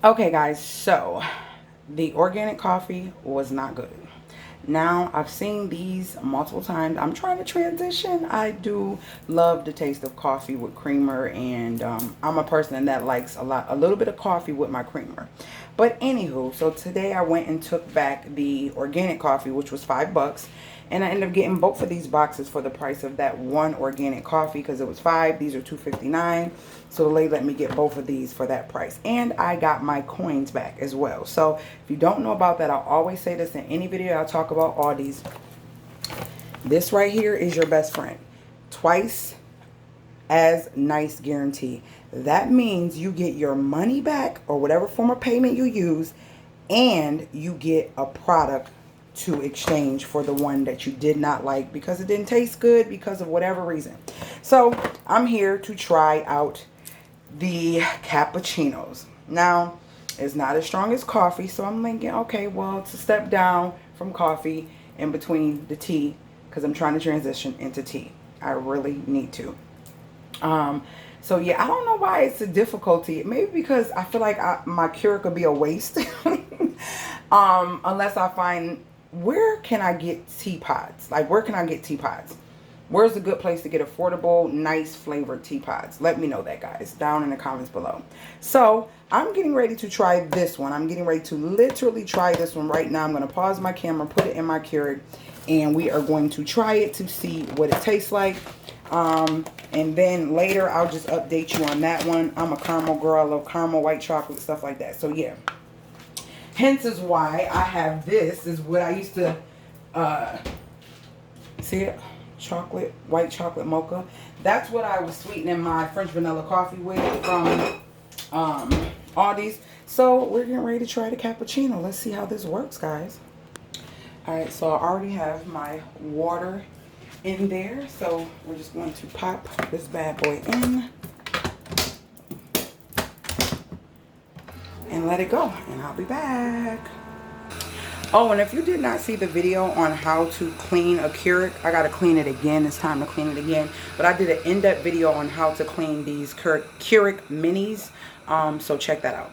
Okay guys, so the organic coffee was not good. Now I've seen these multiple times. I'm trying to transition. I do love the taste of coffee with creamer, and I'm a person that likes a little bit of coffee with my creamer. But anywho, so today I went and took back the organic coffee, which was $5, and I ended up getting both of these boxes for the price of that one organic coffee because it was 5. These are $2.59. So the lady let me get both of these for that price. And I got my coins back as well. So if you don't know about that, I'll always say this in any video I talk about Aldi's. This right here is your best friend. Twice as nice guarantee. That means you get your money back or whatever form of payment you use, and you get a product to exchange for the one that you did not like because it didn't taste good because of whatever reason. So I'm here to try out the cappuccinos. Now, it's not as strong as coffee, so I'm thinking, okay, well, it's a step down from coffee in between the tea because I'm trying to transition into tea. I really need to. So yeah, I don't know why it's a difficulty. Maybe because I feel like my Keurig could be a waste. Unless I find, where can I get teapots? Like, where can I get teapots? Where's a good place to get affordable, nice flavored teapots? Let me know that, guys, down in the comments below. So I'm getting ready to try this one. I'm getting ready to literally try this one right now. I'm going to pause my camera, put it in my Keurig, and we are going to try it to see what it tastes like. And then later I'll just update you on that one. I'm a caramel girl. I love caramel, white chocolate, stuff like that. So yeah. Hence is why I have this. Is what I used to see it? Chocolate, white chocolate mocha. That's what I was sweetening my French vanilla coffee with from Aldi's. So we're getting ready to try the cappuccino. Let's see how this works, guys. Alright, so I already have my water in there. So we're just going to pop this bad boy in and let it go. And I'll be back. Oh, and if you did not see the video on how to clean a Keurig, I got to clean it again. It's time to clean it again. But I did an in-depth video on how to clean these Keurig minis. So check that out.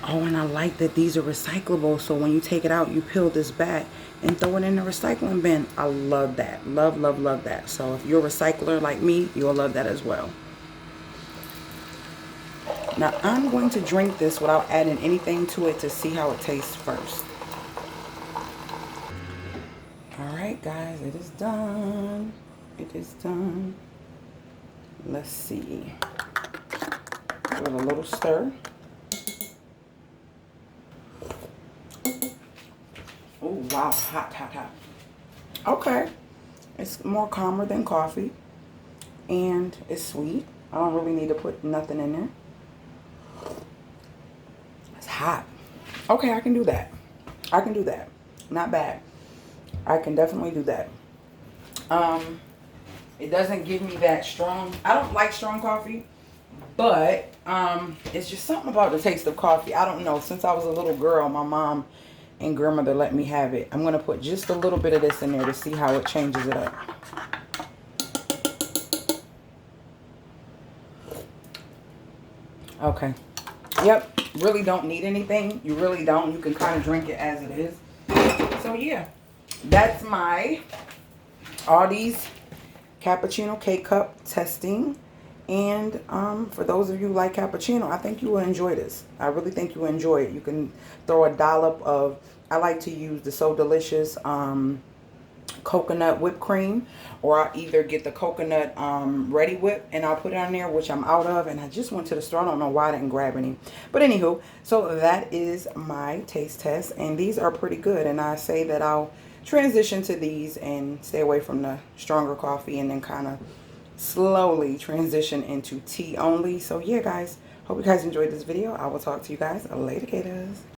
Oh, and I like that these are recyclable. So when you take it out, you peel this back and throw it in the recycling bin. I love that. Love, love, love that. So if you're a recycler like me, you'll love that as well. Now, I'm going to drink this without adding anything to it to see how it tastes first. Alright, guys, it is done. It is done. Let's see. Give it a little stir. Oh, wow. Hot, hot, hot. Okay. It's more calmer than coffee. And it's sweet. I don't really need to put nothing in there. Hot. Okay, I can do that. I can do that. Not bad. I can definitely do that. It doesn't give me that strong. I don't like strong coffee, but it's just something about the taste of coffee. I don't know. Since I was a little girl, my mom and grandmother let me have it. I'm gonna put just a little bit of this in there to see how it changes it up. Okay. Yep. Really don't need anything. You really don't. You can kind of drink it as it is. So yeah, that's my Aldi's cappuccino Kcup testing. And for those of you who like cappuccino, I think you will enjoy this. I really think you will enjoy it. You can throw a dollop of, I like to use the So Delicious coconut whipped cream, or I'll either get the coconut ready whip and I'll put it on there, which I'm out of, and I just went to the store. I don't know why I didn't grab any, but anywho, so that is my taste test, and these are pretty good, and I say that I'll transition to these and stay away from the stronger coffee and then kind of slowly transition into tea only. So yeah, guys, hope you guys enjoyed this video. I will talk to you guys later, gators.